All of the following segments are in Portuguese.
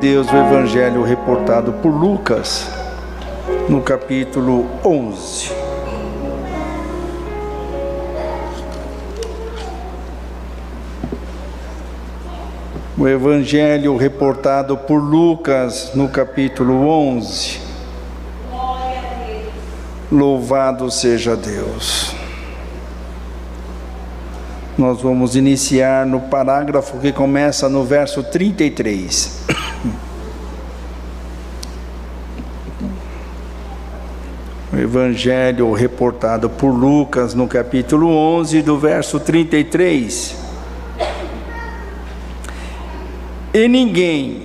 Deus, o Evangelho reportado por Lucas, no capítulo 11. O Evangelho reportado por Lucas, no capítulo 11. Louvado seja Deus. Nós vamos iniciar no parágrafo que começa no verso 33. O Evangelho reportado por Lucas, no capítulo 11, do verso 33. E ninguém,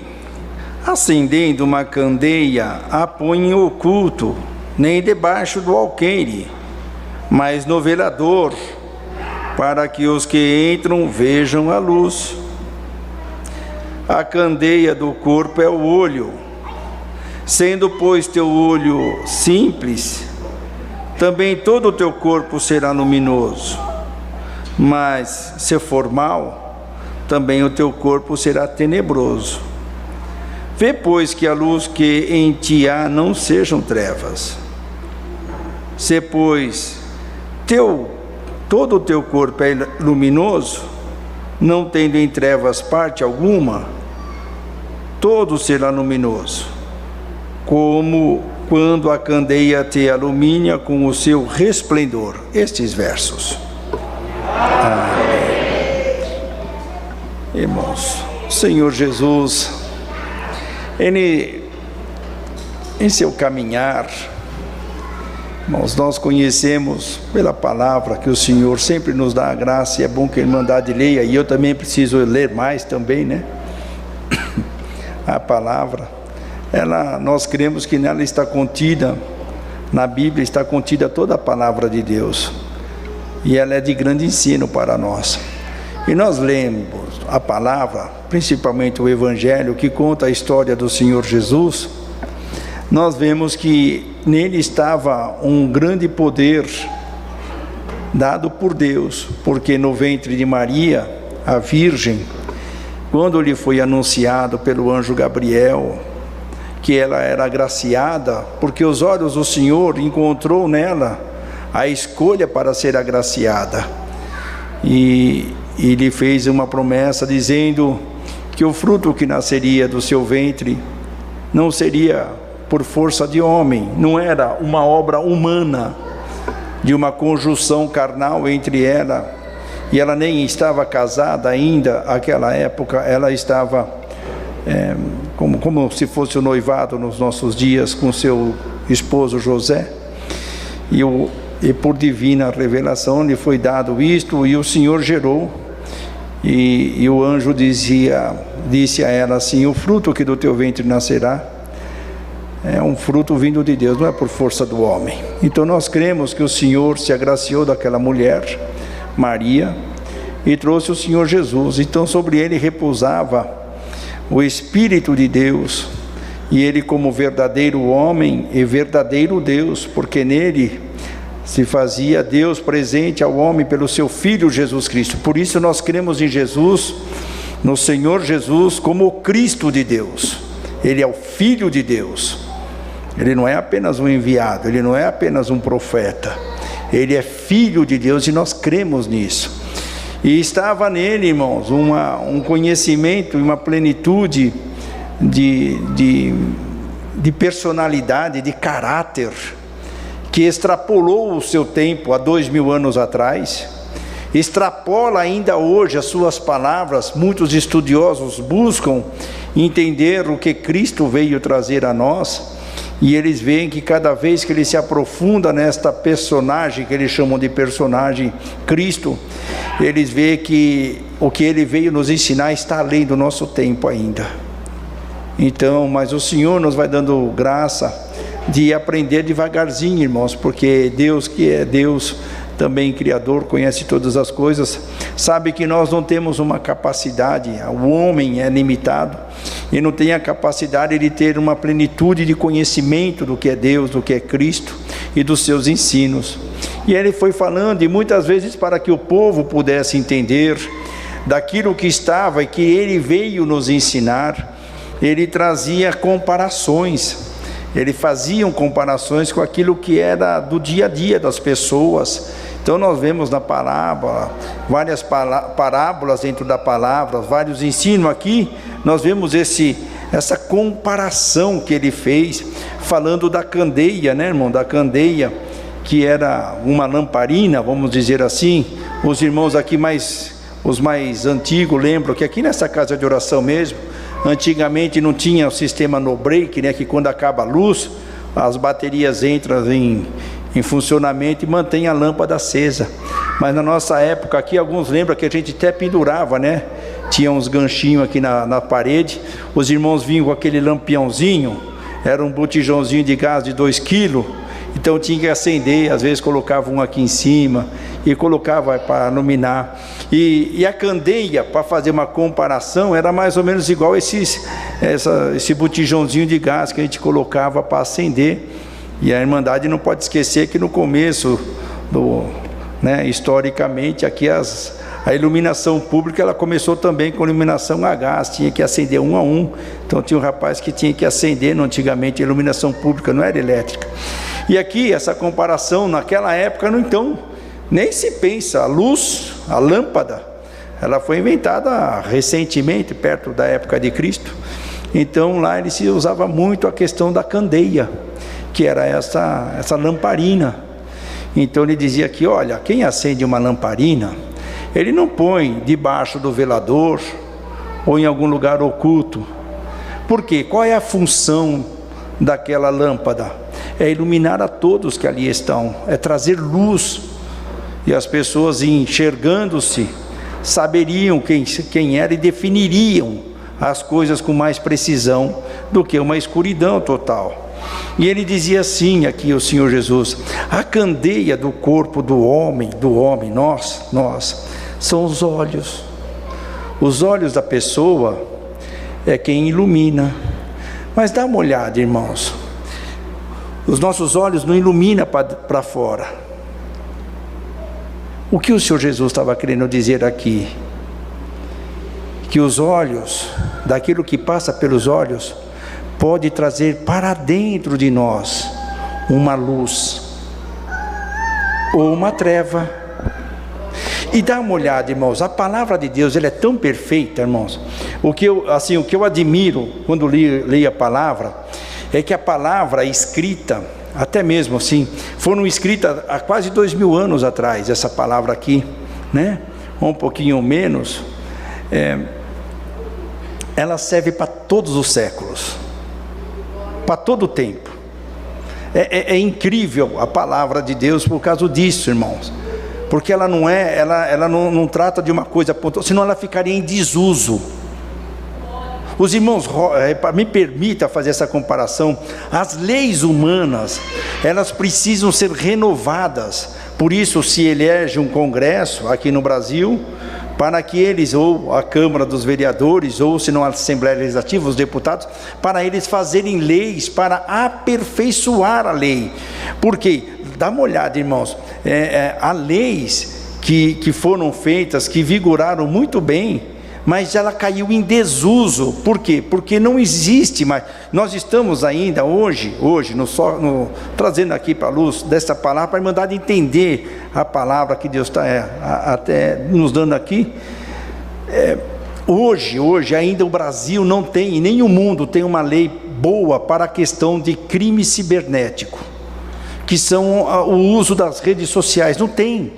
acendendo uma candeia, a põe em oculto, nem debaixo do alqueire, mas no velador, para que os que entram vejam a luz. A candeia do corpo é o olho. Sendo, pois, teu olho simples, também todo o teu corpo será luminoso. Mas, se for mau, também o teu corpo será tenebroso. Vê, pois, que a luz que em ti há não sejam trevas. Se, pois, todo o teu corpo é luminoso, não tendo em trevas parte alguma, todo será luminoso, como quando a candeia te ilumina com o seu resplendor. Estes versos. Amém. Irmãos, Senhor Jesus, em seu caminhar, irmãos, nós conhecemos pela palavra que o Senhor sempre nos dá a graça, e é bom que a Irmandade leia, e eu também preciso ler mais também, né? A palavra, nós cremos que nela está contida, na Bíblia está contida toda a palavra de Deus, e ela é de grande ensino para nós. E nós lemos a palavra, principalmente o Evangelho, que conta a história do Senhor Jesus. Nós vemos que nele estava um grande poder dado por Deus, porque no ventre de Maria, a Virgem, quando lhe foi anunciado pelo anjo Gabriel que ela era agraciada, porque os olhos do Senhor encontrou nela a escolha para ser agraciada, e lhe fez uma promessa dizendo que o fruto que nasceria do seu ventre não seria por força de homem, não era uma obra humana, de uma conjunção carnal entre ela, e ela nem estava casada ainda, naquela época ela estava como se fosse o noivado nos nossos dias com seu esposo José, e por divina revelação lhe foi dado isto, e o Senhor gerou, e o anjo disse a ela assim: o fruto que do teu ventre nascerá é um fruto vindo de Deus, não é por força do homem. Então nós cremos que o Senhor se agraciou daquela mulher, Maria, e trouxe o Senhor Jesus. Então sobre ele repousava o Espírito de Deus, e ele, como verdadeiro homem e verdadeiro Deus, porque nele se fazia Deus presente ao homem pelo seu Filho Jesus Cristo. Por isso nós cremos em Jesus, no Senhor Jesus, como o Cristo de Deus. Ele é o Filho de Deus. Ele não é apenas um enviado, ele não é apenas um profeta, ele é Filho de Deus, e nós cremos nisso. E estava nele, irmãos, um conhecimento e uma plenitude de personalidade, de caráter, que extrapolou o seu tempo há 2000 anos atrás, extrapola ainda hoje as suas palavras. Muitos estudiosos buscam entender o que Cristo veio trazer a nós, e eles veem que cada vez que ele se aprofunda nesta personagem, que eles chamam de personagem Cristo, eles veem que o que ele veio nos ensinar está além do nosso tempo ainda. Então, mas o Senhor nos vai dando graça de aprender devagarzinho, irmãos, porque Deus, que é Deus também Criador, conhece todas as coisas, sabe que nós não temos uma capacidade, o homem é limitado, e não tem a capacidade de ter uma plenitude de conhecimento do que é Deus, do que é Cristo e dos seus ensinos. E ele foi falando, e muitas vezes para que o povo pudesse entender daquilo que estava e que ele veio nos ensinar, ele trazia comparações, ele fazia comparações com aquilo que era do dia a dia das pessoas. Então nós vemos na parábola, várias parábolas dentro da palavra, vários ensinos aqui, nós vemos essa comparação que ele fez, falando da candeia, né, irmão, da candeia, que era uma lamparina, vamos dizer assim. Os irmãos aqui os mais antigos lembram que aqui nessa casa de oração mesmo, antigamente não tinha o sistema no break, né, que quando acaba a luz, as baterias entram em funcionamento e mantém a lâmpada acesa. Mas na nossa época aqui, alguns lembram que a gente até pendurava, né? Tinha uns ganchinhos aqui na parede, os irmãos vinham com aquele lampiãozinho, era um botijãozinho de gás de 2 quilos, então tinha que acender, às vezes colocava um aqui em cima, e colocava para iluminar, e a candeia, para fazer uma comparação, era mais ou menos igual esse botijãozinho de gás que a gente colocava para acender. E a Irmandade não pode esquecer que no começo, historicamente, aqui a iluminação pública, ela começou também com iluminação a gás, tinha que acender um a um. Então tinha um rapaz que tinha que acender, antigamente a iluminação pública não era elétrica. E aqui essa comparação, naquela época, então, nem se pensa, a luz, a lâmpada, ela foi inventada recentemente, perto da época de Cristo. Então lá ele se usava muito a questão da candeia, que era essa lamparina. Então ele dizia que, olha, quem acende uma lamparina, ele não põe debaixo do velador ou em algum lugar oculto. Por quê? Qual é a função daquela lâmpada? É iluminar a todos que ali estão, é trazer luz, e as pessoas, enxergando-se, saberiam quem era e definiriam as coisas com mais precisão do que uma escuridão total. E ele dizia assim aqui, o Senhor Jesus: a candeia do corpo do homem, nós, são os olhos. Os olhos da pessoa é quem ilumina. Mas dá uma olhada, irmãos, os nossos olhos não iluminam para fora. O que o Senhor Jesus estava querendo dizer aqui? Que os olhos, daquilo que passa pelos olhos, pode trazer para dentro de nós uma luz ou uma treva. E dá uma olhada, irmãos, a palavra de Deus, ela é tão perfeita, irmãos. O que eu admiro quando leio a palavra é que a palavra escrita, até mesmo assim, foram escritas há quase 2000 anos atrás, essa palavra aqui, né? Um pouquinho menos. Ela serve para todos os séculos, para todo o tempo. É incrível a palavra de Deus por causa disso, irmãos, porque ela não trata de uma coisa pontual, senão ela ficaria em desuso. Os irmãos, me permita fazer essa comparação, as leis humanas, elas precisam ser renovadas. Por isso se elege um congresso aqui no Brasil, para que eles, ou a Câmara dos Vereadores, ou se não a Assembleia Legislativa, os deputados, para eles fazerem leis, para aperfeiçoar a lei. Porque, dá uma olhada, irmãos, há leis que foram feitas, que vigoraram muito bem, mas ela caiu em desuso. Por quê? Porque não existe mais. Nós estamos ainda hoje trazendo aqui para a luz dessa palavra, para a Irmandade entender a palavra que Deus está até nos dando aqui. Hoje ainda o Brasil não tem, e nem o mundo tem uma lei boa para a questão de crime cibernético, que são o uso das redes sociais. Não tem.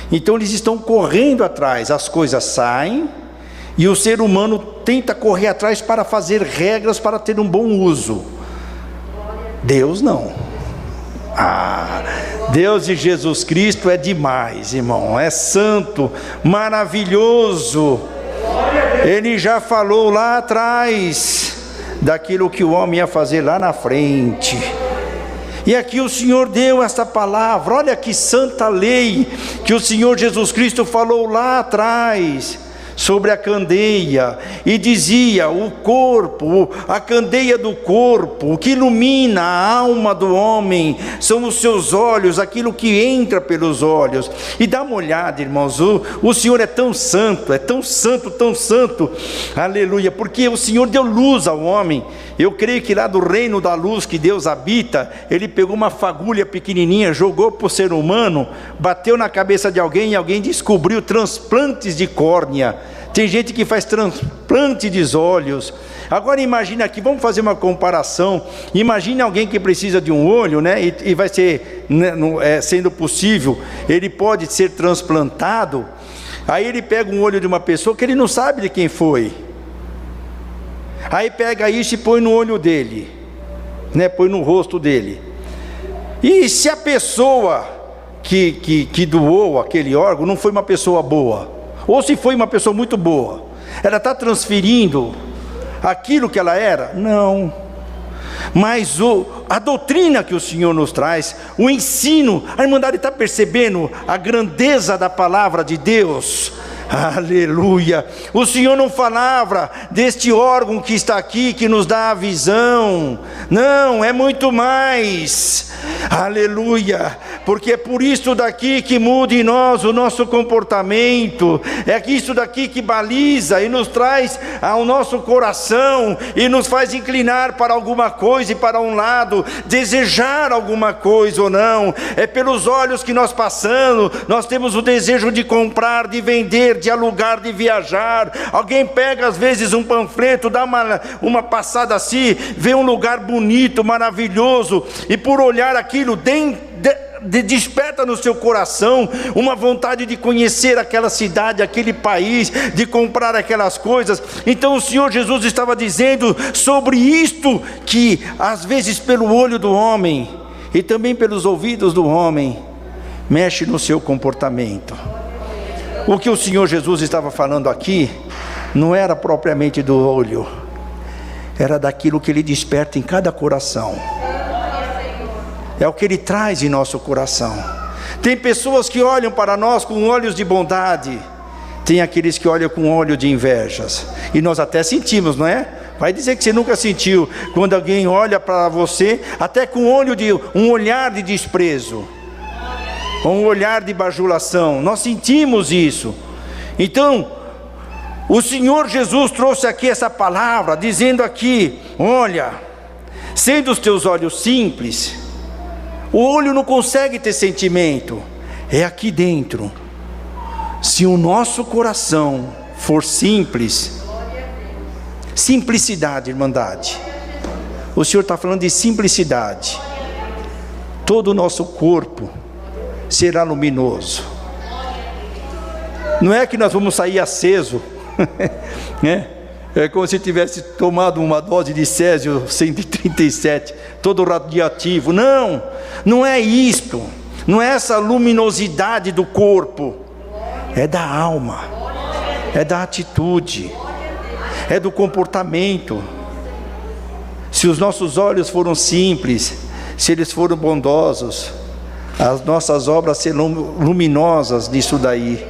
Então eles estão correndo atrás, as coisas saem, e o ser humano tenta correr atrás para fazer regras para ter um bom uso. Deus não. Deus e Jesus Cristo é demais, irmão. É santo, maravilhoso. Ele já falou lá atrás daquilo que o homem ia fazer lá na frente. E aqui o Senhor deu esta palavra. Olha que santa lei que o Senhor Jesus Cristo falou lá atrás sobre a candeia, e dizia: o corpo, a candeia do corpo, o que ilumina a alma do homem, são os seus olhos, aquilo que entra pelos olhos. E dá uma olhada, irmãos, o Senhor é tão santo, tão santo, aleluia, porque o Senhor deu luz ao homem. Eu creio que lá do reino da luz que Deus habita, Ele pegou uma fagulha pequenininha, jogou para o ser humano, bateu na cabeça de alguém, e alguém descobriu transplantes de córnea. Tem gente que faz transplante de olhos. Agora imagine aqui, vamos fazer uma comparação. Imagine alguém que precisa de um olho, né? E vai ser, né, sendo possível, ele pode ser transplantado. Aí ele pega um olho de uma pessoa que ele não sabe de quem foi. Aí pega isso e põe no olho dele, né? Põe no rosto dele. E se a pessoa que doou aquele órgão não foi uma pessoa boa, ou se foi uma pessoa muito boa, ela está transferindo aquilo que ela era? Não. Mas a doutrina que o Senhor nos traz, o ensino, a irmandade está percebendo a grandeza da palavra de Deus? Aleluia. O Senhor não falava deste órgão que está aqui, que nos dá a visão. Não, é muito mais. Aleluia. Porque é por isso daqui que muda em nós o nosso comportamento. É isso daqui que baliza e nos traz ao nosso coração e nos faz inclinar para alguma coisa e para um lado, desejar alguma coisa ou não. É pelos olhos que nós passamos, nós temos o desejo de comprar, de vender, de alugar, de viajar. Alguém pega às vezes um panfleto, dá uma passada assim, vê um lugar bonito, maravilhoso, e por olhar aquilo desperta no seu coração uma vontade de conhecer aquela cidade, aquele país, de comprar aquelas coisas. Então o Senhor Jesus estava dizendo sobre isto, que às vezes pelo olho do homem e também pelos ouvidos do homem mexe no seu comportamento. O que o Senhor Jesus estava falando aqui não era propriamente do olho, era daquilo que Ele desperta em cada coração. É o que Ele traz em nosso coração. Tem pessoas que olham para nós com olhos de bondade, tem aqueles que olham com olho de invejas, e nós até sentimos, não é? Vai dizer que você nunca sentiu, quando alguém olha para você, até com um olhar de desprezo, um olhar de bajulação, nós sentimos isso. Então, o Senhor Jesus trouxe aqui essa palavra, dizendo aqui: olha, sendo os teus olhos simples, o olho não consegue ter sentimento, é aqui dentro. Se o nosso coração for simples, simplicidade, irmandade, o Senhor está falando de simplicidade, todo o nosso corpo será luminoso. Não é que nós vamos sair aceso, né? É como se tivesse tomado uma dose de Césio 137, todo radiativo. Não, não é isto, não é essa luminosidade do corpo, é da alma, é da atitude, é do comportamento. Se os nossos olhos foram simples, se eles foram bondosos, as nossas obras serão luminosas nisso daí,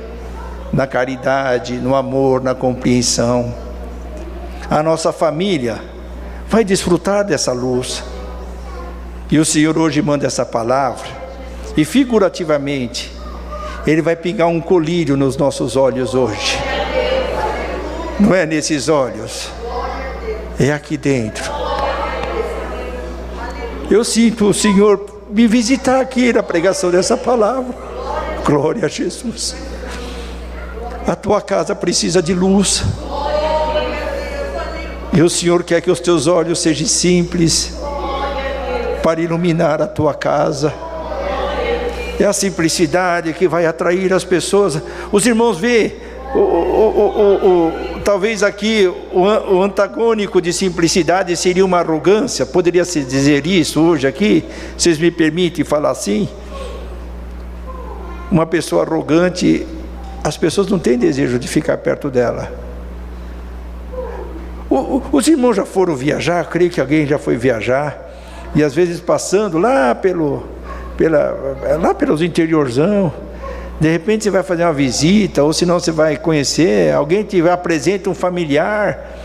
na caridade, no amor, na compreensão. A nossa família vai desfrutar dessa luz. E o Senhor hoje manda essa palavra, e figurativamente Ele vai pingar um colírio nos nossos olhos hoje. Não é nesses olhos, é aqui dentro. Eu sinto o Senhor me visitar aqui na pregação dessa palavra. Glória a Jesus. A tua casa precisa de luz, e o Senhor quer que os teus olhos sejam simples para iluminar a tua casa. É a simplicidade que vai atrair as pessoas. Os irmãos vê talvez aqui o antagônico de simplicidade seria uma arrogância. Poderia se dizer isso hoje aqui? Vocês me permitem falar assim? Uma pessoa arrogante, as pessoas não têm desejo de ficar perto dela. Os irmãos já foram viajar, creio que alguém já foi viajar, e às vezes passando lá pelos interiorzão, De repente você vai fazer uma visita, ou senão você vai conhecer, alguém te apresenta um familiar,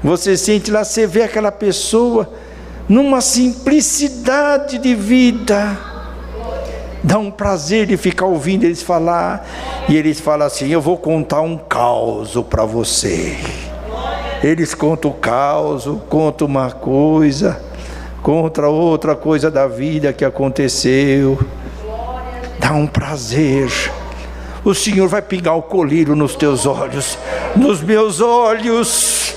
você sente lá, você vê aquela pessoa numa simplicidade de vida, dá um prazer de ficar ouvindo eles falar, e eles falam assim: eu vou contar um caos para você. Eles contam o caos, contam uma coisa, contra outra coisa da vida que aconteceu, dá um prazer. O Senhor vai pingar o colírio nos teus olhos, nos meus olhos,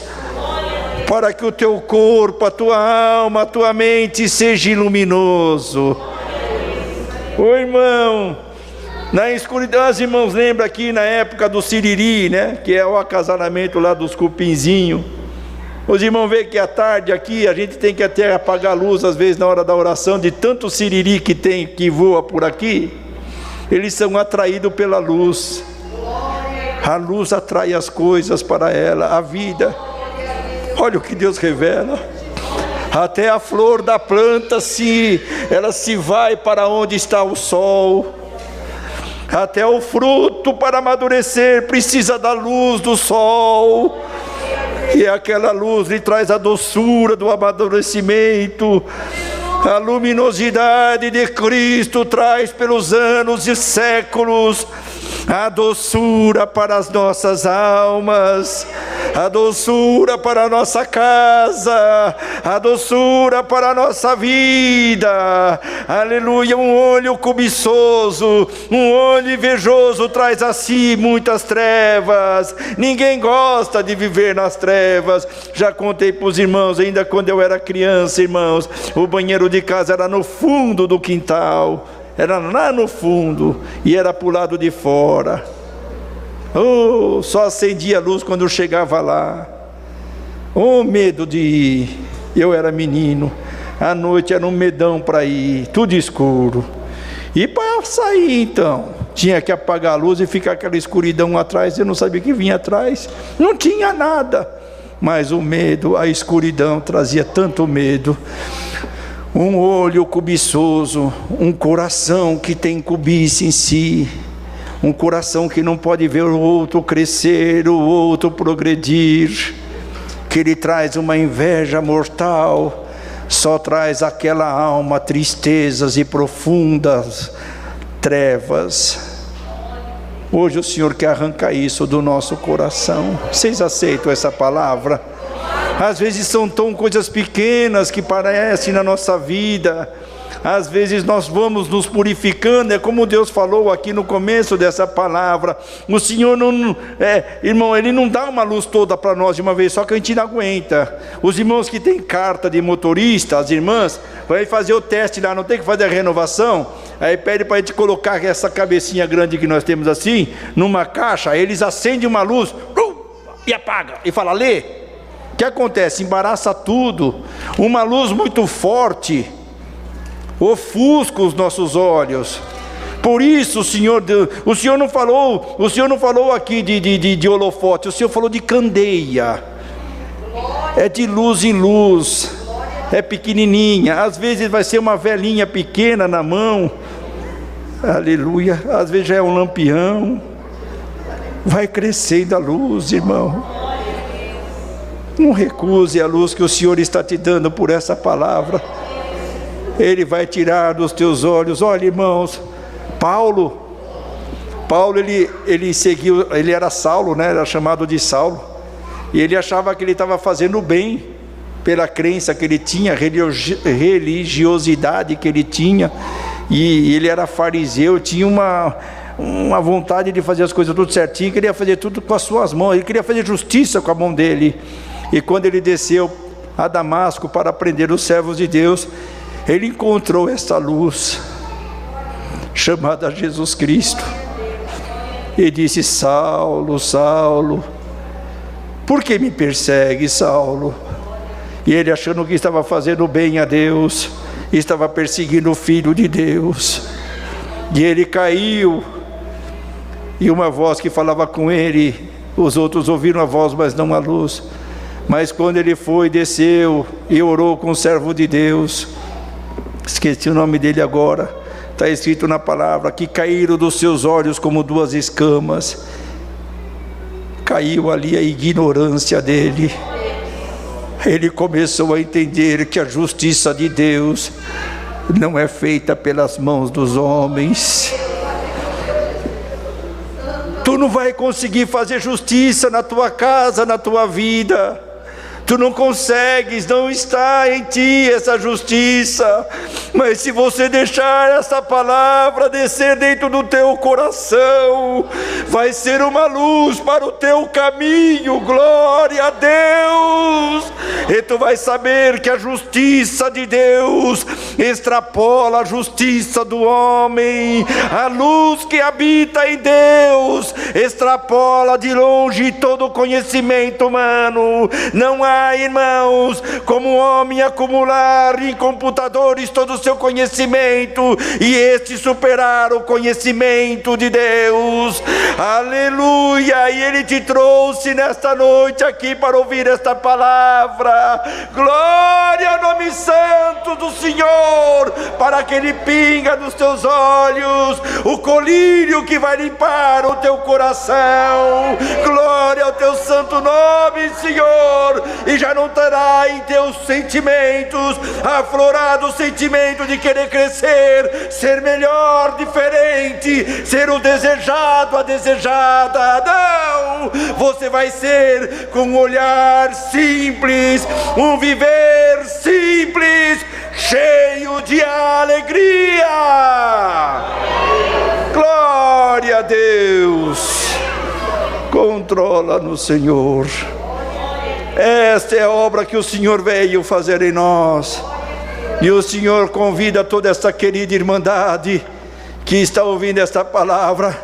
para que o teu corpo, a tua alma, a tua mente seja luminoso. Ô irmão, na escuridão, os irmãos lembram aqui na época do siriri, né? Que é o acasalamento lá dos cupinzinhos. Os irmãos veem que à tarde aqui a gente tem que até apagar a luz às vezes na hora da oração, de tanto siriri que tem, que voa por aqui. Eles são atraídos pela luz. A luz atrai as coisas para ela, a vida. Olha o que Deus revela. Até a flor da planta, ela se vai para onde está o sol. Até o fruto para amadurecer precisa da luz do sol. E aquela luz lhe traz a doçura do amadurecimento. A luminosidade de Cristo traz pelos anos e séculos a doçura para as nossas almas, a doçura para a nossa casa, a doçura para a nossa vida. Aleluia. Um olho cobiçoso, um olho invejoso traz a si muitas trevas. Ninguém gosta de viver nas trevas. Já contei para os irmãos, ainda quando eu era criança, irmãos, o banheiro de casa era no fundo do quintal. Era lá no fundo e era para o lado de fora. Oh, só acendia a luz quando eu chegava lá. Oh, medo de ir. Eu era menino, à noite era um medão para ir, tudo escuro. E para sair então, tinha que apagar a luz e ficar aquela escuridão atrás. Eu não sabia o que vinha atrás, não tinha nada. Mas o medo, a escuridão trazia tanto medo. Um olho cobiçoso, um coração que tem cobiça em si, um coração que não pode ver o outro crescer, o outro progredir, que lhe traz uma inveja mortal, só traz àquela alma tristezas e profundas trevas. Hoje o Senhor quer arrancar isso do nosso coração. Vocês aceitam essa palavra? Às vezes são tão coisas pequenas que parecem na nossa vida. Às vezes nós vamos nos purificando, é como Deus falou aqui no começo dessa palavra. O Senhor não, irmão, Ele não dá uma luz toda para nós de uma vez só, que a gente não aguenta. Os irmãos que têm carta de motorista, as irmãs, vai fazer o teste lá, não tem que fazer a renovação, aí pede para a gente colocar essa cabecinha grande que nós temos assim, numa caixa, aí eles acendem uma luz, e apaga, e fala, lê. O que acontece? Embaraça tudo. Uma luz muito forte ofusca os nossos olhos. Por isso o Senhor não falou aqui de holofote, o Senhor falou de candeia. É de luz em luz, é pequenininha. Às vezes vai ser uma velinha pequena na mão, aleluia. Às vezes já é um lampião. Vai crescendo a luz, irmão. Não recuse a luz que o Senhor está te dando por essa palavra. Ele vai tirar dos teus olhos. Olha, irmãos, Paulo ele seguiu, ele era Saulo, né? Era chamado de Saulo, e ele achava que ele estava fazendo bem pela crença que ele tinha, religiosidade que ele tinha, e ele era fariseu, tinha uma vontade de fazer as coisas tudo certinho, queria fazer tudo com as suas mãos, ele queria fazer justiça com a mão dele. E quando ele desceu a Damasco para prender os servos de Deus, ele encontrou essa luz chamada Jesus Cristo e disse: Saulo, Saulo, por que me persegue, Saulo? E ele, achando que estava fazendo bem a Deus, estava perseguindo o Filho de Deus. E ele caiu, e uma voz que falava com ele, os outros ouviram a voz, mas não a luz. Mas quando ele foi, desceu e orou com o servo de Deus, esqueci o nome dele agora, Está escrito na palavra que caíram dos seus olhos como duas escamas. Caiu ali a ignorância dele. Ele começou a entender que a justiça de Deus não é feita pelas mãos dos homens. Tu não vai conseguir fazer justiça na tua casa, na tua vida. Tu não consegues, não está em ti essa justiça. Mas se você deixar essa palavra descer dentro do teu coração, vai ser uma luz para o teu caminho. Glória a Deus. E tu vai saber que a justiça de Deus extrapola a justiça do homem. A luz que habita em Deus extrapola de longe todo o conhecimento humano. Não há, irmãos, como o homem acumular em computadores todo o seu conhecimento e este superar o conhecimento de Deus. Aleluia! E Ele te trouxe nesta noite aqui para ouvir esta palavra. Glória ao nome santo do Senhor, para que Ele pinga nos teus olhos o colírio que vai limpar o teu coração. Glória ao teu santo nome, Senhor. E já não terá em teus sentimentos aflorado o sentimento de querer crescer, ser melhor, diferente, ser o desejado, a desejada. Não! Você vai ser com um olhar simples, um viver simples, cheio de alegria. Glória a Deus. Controla-nos, Senhor. Esta é a obra que o Senhor veio fazer em nós. E o Senhor convida toda essa querida irmandade que está ouvindo esta palavra,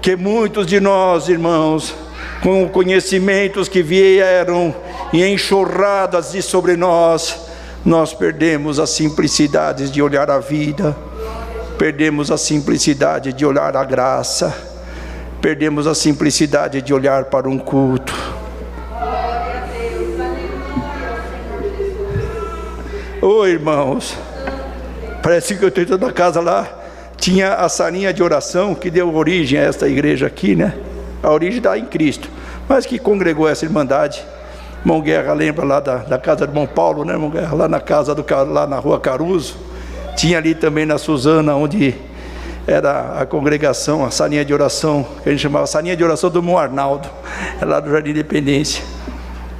que muitos de nós, irmãos, com conhecimentos que vieram e enxurradas de sobre nós perdemos a simplicidade de olhar a vida, perdemos a simplicidade de olhar a graça, perdemos a simplicidade de olhar para um culto. Ô irmãos, parece que eu estou dentro da casa lá, tinha a salinha de oração que deu origem a esta igreja aqui, né? A origem está em Cristo, mas que congregou essa irmandade. Irmão Guerra lembra lá da casa do irmão Paulo, né, irmão Guerra? Lá na casa lá na rua Caruso, tinha ali também na Suzana, onde era a congregação, a salinha de oração, que a gente chamava salinha de oração do irmão Arnaldo, lá do Jardim Independência.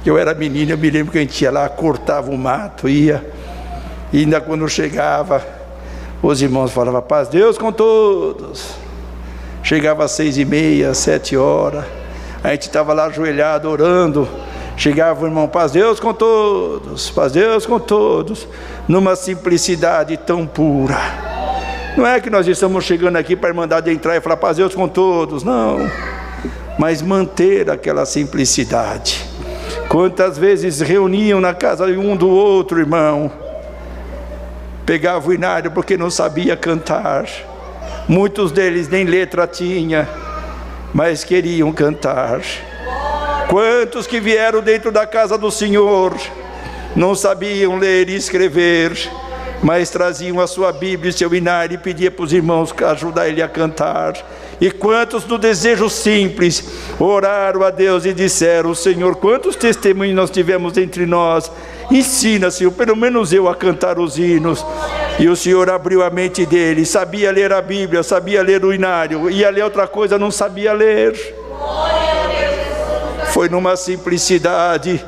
Eu era menino, eu me lembro que a gente ia lá, cortava o mato, ia. E ainda quando chegava, os irmãos falavam, paz Deus com todos. Chegava às 6h30, 7h, a gente estava lá ajoelhado, orando. Chegava o irmão, paz Deus com todos, paz Deus com todos, numa simplicidade tão pura. Não é que nós estamos chegando aqui para a irmandade entrar e falar, paz Deus com todos, não. Mas manter aquela simplicidade. Quantas vezes reuniam na casa de um do outro, irmão, pegava o inário porque não sabia cantar. Muitos deles nem letra tinha, mas queriam cantar. Quantos que vieram dentro da casa do Senhor não sabiam ler e escrever, mas traziam a sua Bíblia e seu inário e pediam para os irmãos ajudar ele a cantar. E quantos do desejo simples oraram a Deus e disseram, Senhor, quantos testemunhos nós tivemos entre nós, ensina, Senhor, pelo menos eu a cantar os hinos. E o Senhor abriu a mente dele, sabia ler a Bíblia, sabia ler o inário, ia ler outra coisa, não sabia ler. Foi numa simplicidade.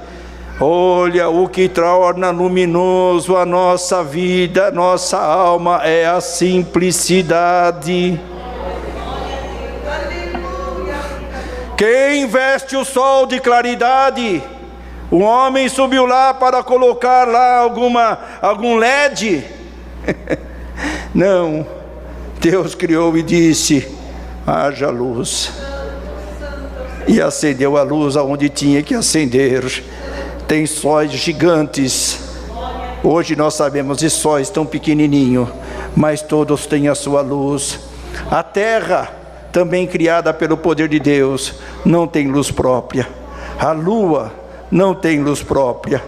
Olha, o que torna luminoso a nossa vida, a nossa alma, é a simplicidade. Quem veste o sol de claridade? O homem subiu lá para colocar lá algum LED? Não, Deus criou e disse, haja luz. E acendeu a luz aonde tinha que acender. Tem sóis gigantes. Hoje nós sabemos de sóis tão pequenininho, mas todos têm a sua luz. A terra, também criada pelo poder de Deus, não tem luz própria. A lua não tem luz própria.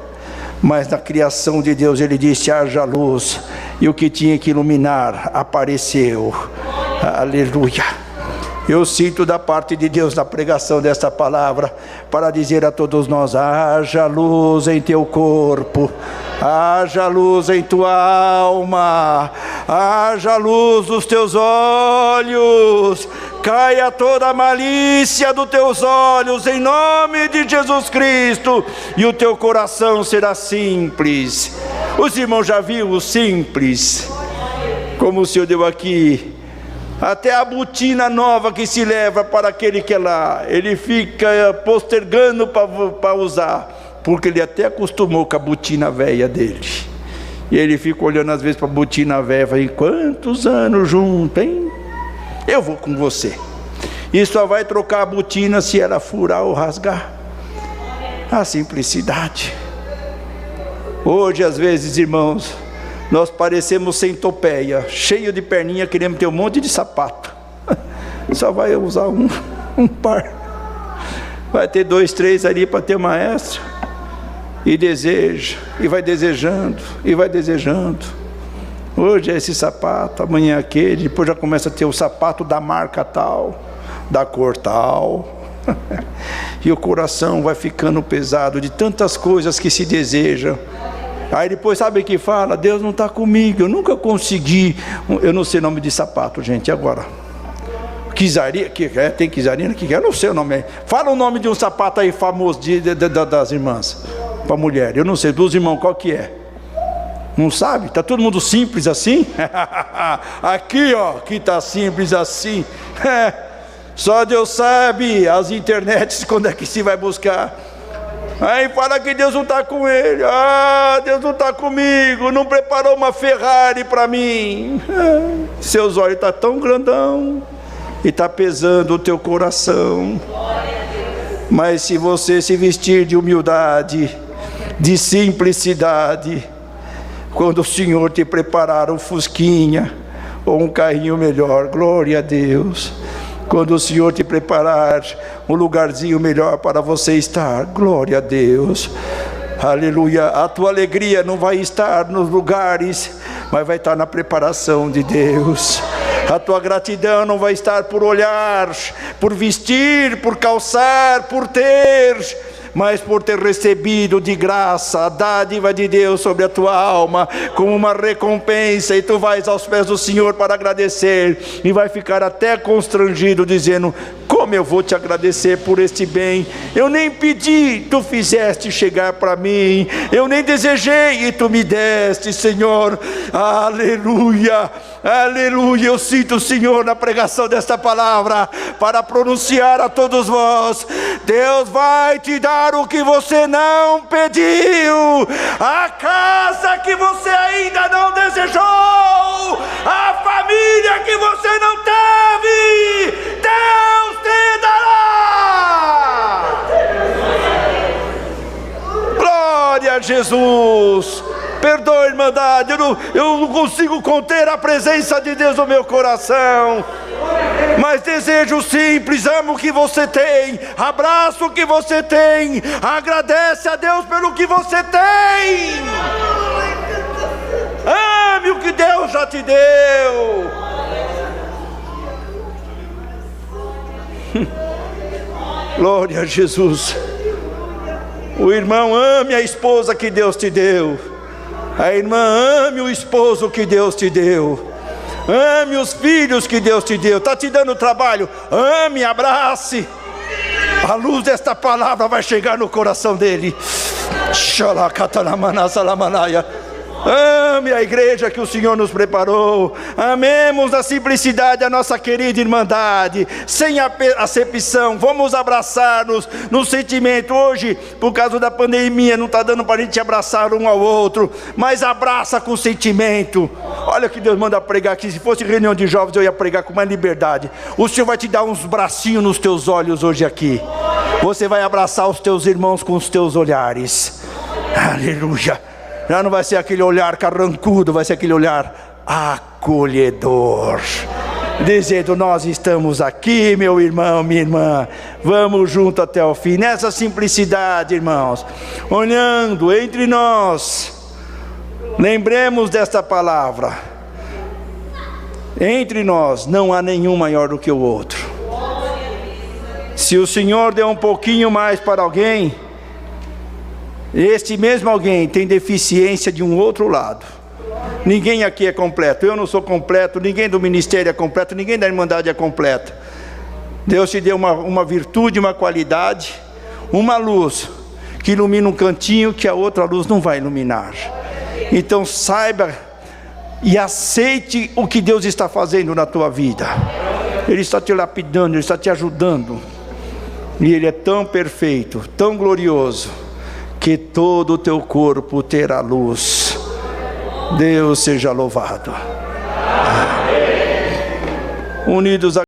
Mas na criação de Deus Ele disse: haja luz, e o que tinha que iluminar apareceu. Aleluia. Eu sinto da parte de Deus na pregação desta palavra para dizer a todos nós: haja luz em teu corpo, haja luz em tua alma, haja luz nos teus olhos, caia toda a malícia dos teus olhos em nome de Jesus Cristo, e o teu coração será simples. Os irmãos já viram o simples? Como o Senhor deu aqui, até a botina nova que se leva para aquele que é lá, ele fica postergando para usar, porque ele até acostumou com a botina velha dele. E ele fica olhando às vezes para a botina velha e fala: quantos anos junto, hein? Eu vou com você. E só vai trocar a botina se ela furar ou rasgar. A simplicidade. Hoje às vezes, irmãos, nós parecemos centopeia, cheio de perninha, queremos ter um monte de sapato. Só vai usar um par. Vai ter 2, 3 ali para ter uma extra. E deseja, e vai desejando, e vai desejando. Hoje é esse sapato, amanhã é aquele, depois já começa a ter o sapato da marca tal, da cor tal. E o coração vai ficando pesado de tantas coisas que se desejam. Aí depois sabe o que fala? Deus não está comigo, eu nunca consegui. Eu não sei o nome de sapato, gente, agora. Quisaria, que é? Tem Quisarina? Que é? Eu não sei o nome. Fala o nome de um sapato aí famoso das irmãs, para mulher. Eu não sei, dos irmãos, qual que é? Não sabe? Está todo mundo simples assim? Aqui, ó, que está simples assim. Só Deus sabe, as internets, quando é que se vai buscar. Aí fala que Deus não está com ele. Ah, Deus não está comigo, não preparou uma Ferrari para mim. Seus olhos estão tão grandão e está pesando o teu coração. Mas se você se vestir de humildade, de simplicidade, quando o Senhor te preparar um fusquinha ou um carrinho melhor, glória a Deus. Quando o Senhor te preparar um lugarzinho melhor para você estar, glória a Deus, aleluia. A tua alegria não vai estar nos lugares, mas vai estar na preparação de Deus. A tua gratidão não vai estar por olhar, por vestir, por calçar, por ter, mas por ter recebido de graça a dádiva de Deus sobre a tua alma, como uma recompensa, e tu vais aos pés do Senhor para agradecer, e vai ficar até constrangido, dizendo: como eu vou te agradecer por este bem? Eu nem pedi, tu fizeste chegar para mim, eu nem desejei e tu me deste, Senhor. Aleluia, aleluia. Eu sinto o Senhor na pregação desta palavra para pronunciar a todos vós: Deus vai te dar o que você não pediu, a casa que você ainda não desejou, a família que você não teve, Deus te dará. Glória a Jesus. Perdoa, irmandade, eu não consigo conter a presença de Deus no meu coração, mas desejo simples, amo o que você tem, abraço o que você tem, agradece a Deus pelo que você tem, ame o que Deus já te deu. Glória a Jesus. O irmão ame a esposa que Deus te deu, a irmã ame o esposo que Deus te deu, ame os filhos que Deus te deu. Está te dando trabalho, ame, abrace. A luz desta palavra vai chegar no coração dele. Ame a igreja que o Senhor nos preparou. Amemos na simplicidade a nossa querida irmandade, sem acepção. Vamos abraçar-nos no sentimento. Hoje, por causa da pandemia, não está dando para a gente abraçar um ao outro, mas abraça com sentimento. Olha que Deus manda pregar aqui. Se fosse reunião de jovens, eu ia pregar com mais liberdade. O Senhor vai te dar uns bracinhos nos teus olhos hoje aqui. Você vai abraçar os teus irmãos com os teus olhares. Aleluia. Já não vai ser aquele olhar carrancudo, vai ser aquele olhar acolhedor. dizendo: nós estamos aqui, meu irmão, minha irmã, vamos junto até o fim, nessa simplicidade, irmãos, olhando entre nós, lembremos desta palavra: entre nós não há nenhum maior do que o outro. Se o Senhor der um pouquinho mais para alguém, este mesmo alguém tem deficiência de um outro lado. Ninguém aqui é completo, eu não sou completo, ninguém do ministério é completo, ninguém da Irmandade é completo. Deus te deu uma virtude, uma qualidade, uma luz que ilumina um cantinho que a outra luz não vai iluminar. Então saiba e aceite o que Deus está fazendo na tua vida. Ele está te lapidando, Ele está te ajudando. E Ele é tão perfeito, tão glorioso, que todo o teu corpo terá luz. Deus seja louvado. Amém. Unidos a